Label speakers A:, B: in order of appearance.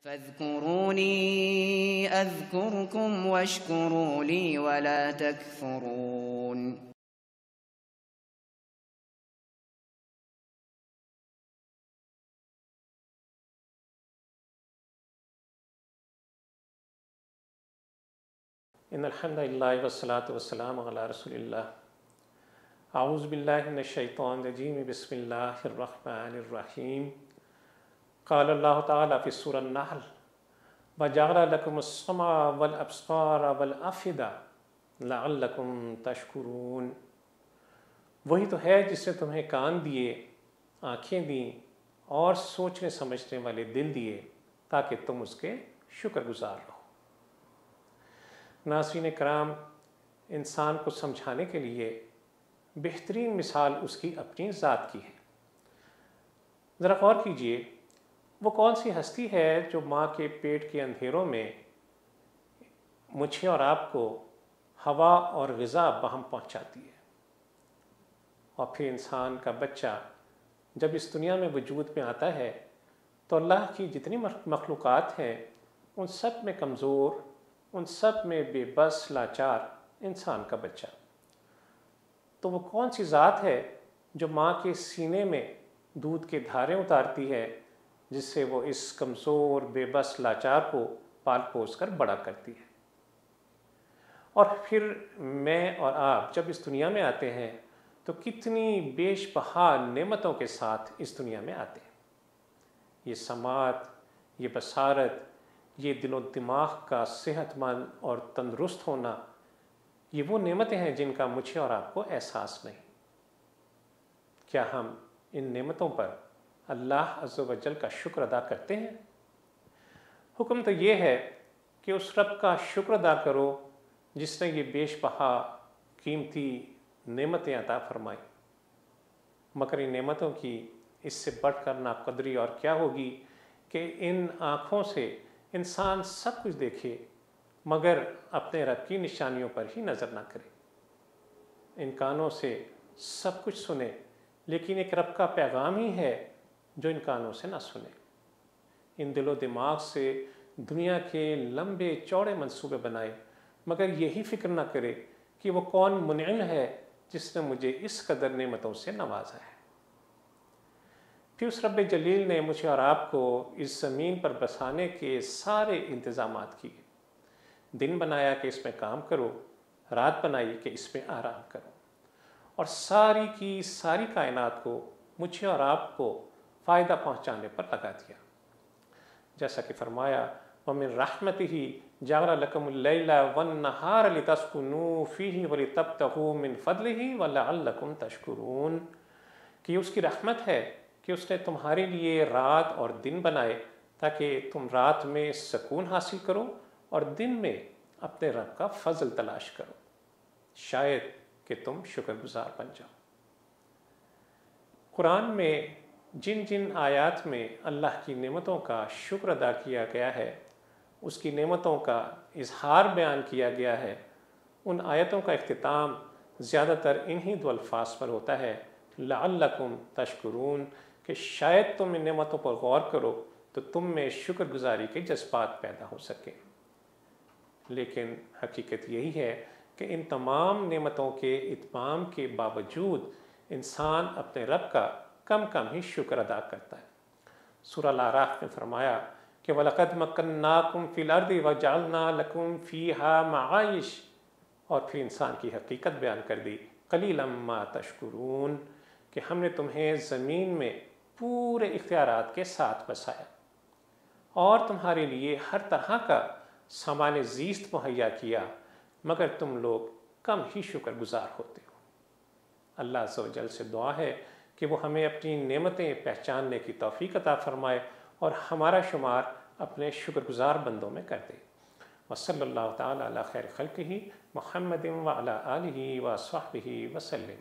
A: فاذكروني أذكركم واشكروا لي ولا تكفرون.
B: ان الحمد للہ والصلاۃ والسلام علی رسول اللہ اعوذ باللہ من الشیطان الرجیم بسم اللہ الرحمن الرحیم قال اللہ تعالیٰ فی سورۃ النحل وجعل لکم السمع والابصار والافئدہ لعلکم تشکرون. وہی تو ہے جس نے تمہیں کان دیے، آنکھیں دیں اور سوچنے سمجھنے والے دل دیے تاکہ تم اس کے شکر گزار رہو. ناظرین کرام، انسان کو سمجھانے کے لیے بہترین مثال اس کی اپنی ذات کی ہے. ذرا غور کیجئے، وہ کون سی ہستی ہے جو ماں کے پیٹ کے اندھیروں میں مجھے اور آپ کو ہوا اور غذا باہم پہنچاتی ہے، اور پھر انسان کا بچہ جب اس دنیا میں وجود میں آتا ہے تو اللہ کی جتنی مخلوقات ہیں ان سب میں کمزور، ان سب میں بے بس لاچار انسان کا بچہ. تو وہ کون سی ذات ہے جو ماں کے سینے میں دودھ کے دھاریں اتارتی ہے جس سے وہ اس کمزور بے بس لاچار کو پال پوس کر بڑا کرتی ہے؟ اور پھر میں اور آپ جب اس دنیا میں آتے ہیں تو کتنی بیش بہا نعمتوں کے ساتھ اس دنیا میں آتے ہیں. یہ سماعت، یہ بصارت، یہ دل و دماغ کا صحت مند اور تندرست ہونا، یہ وہ نعمتیں ہیں جن کا مجھے اور آپ کو احساس نہیں. کیا ہم ان نعمتوں پر اللہ عز و جل کا شکر ادا کرتے ہیں؟ حکم تو یہ ہے کہ اس رب کا شکر ادا کرو جس نے یہ بیش بہا قیمتی نعمتیں عطا فرمائی. مگر ان نعمتوں کی اس سے بڑھ کر ناقدری اور کیا ہوگی کہ ان آنکھوں سے انسان سب کچھ دیکھے مگر اپنے رب کی نشانیوں پر ہی نظر نہ کرے. ان کانوں سے سب کچھ سنے لیکن ایک رب کا پیغام ہی ہے جو ان کانوں سے نہ سنے. ان دل و دماغ سے دنیا کے لمبے چوڑے منصوبے بنائے مگر یہی فکر نہ کرے کہ وہ کون منعم ہے جس نے مجھے اس قدر نعمتوں سے نوازا ہے. پھر اس رب جلیل نے مجھے اور آپ کو اس زمین پر بسانے کے سارے انتظامات کیے. دن بنایا کہ اس میں کام کرو، رات بنائی کہ اس میں آرام کرو، اور ساری کی ساری کائنات کو مجھے اور آپ کو فائدہ پہنچانے پر لگا دیا. جیسا کہ فرمایا وَمِن رَحْمَتِهِ جَعَلَ لَكُمُ اللَّيْلَ وَالنَّهَارَ لِتَسْكُنُوا فِيهِ وَلِتَبْتَغُوا مِن فَضْلِهِ وَلَعَلَّكُمْ تَشْكُرُونَ، کہ اس کی رحمت ہے کہ اس نے تمہارے لیے رات اور دن بنائے تاکہ تم رات میں سکون حاصل کرو اور دن میں اپنے رب کا فضل تلاش کرو، شاید کہ تم شکر گزار بن جاؤ. قرآن میں جن جن آیات میں اللہ کی نعمتوں کا شکر ادا کیا گیا ہے، اس کی نعمتوں کا اظہار بیان کیا گیا ہے، ان آیتوں کا اختتام زیادہ تر انہی دو الفاظ پر ہوتا ہے لعلکم تشکرون، کہ شاید تم ان نعمتوں پر غور کرو تو تم میں شکر گزاری کے جذبات پیدا ہو سکیں. لیکن حقیقت یہی ہے کہ ان تمام نعمتوں کے اتمام کے باوجود انسان اپنے رب کا کم کم ہی شکر ادا کرتا ہے. سورہ الاعراف میں فرمایا کہ وَلَقَدْ مَكَّنَّاكُمْ فِي الْأَرْضِ وَجَعَلْنَا لَكُمْ فِيهَا مَعَائِشَ، اور پھر انسان کی حقیقت بیان کر دی قَلِيلًا مَا تَشْكُرُونَ، کہ ہم نے تمہیں زمین میں پورے اختیارات کے ساتھ بسایا اور تمہارے لیے ہر طرح کا سامان زیست مہیا کیا مگر تم لوگ کم ہی شکر گزار ہوتے ہو. اللہ عز و جل سے دعا ہے کہ وہ ہمیں اپنی نعمتیں پہچاننے کی توفیق عطا فرمائے اور ہمارا شمار اپنے شکر گزار بندوں میں کر دے. وصلی اللہ تعالی علی خیر خلقہ محمد وعلی آلہ وصحبہ وسلم.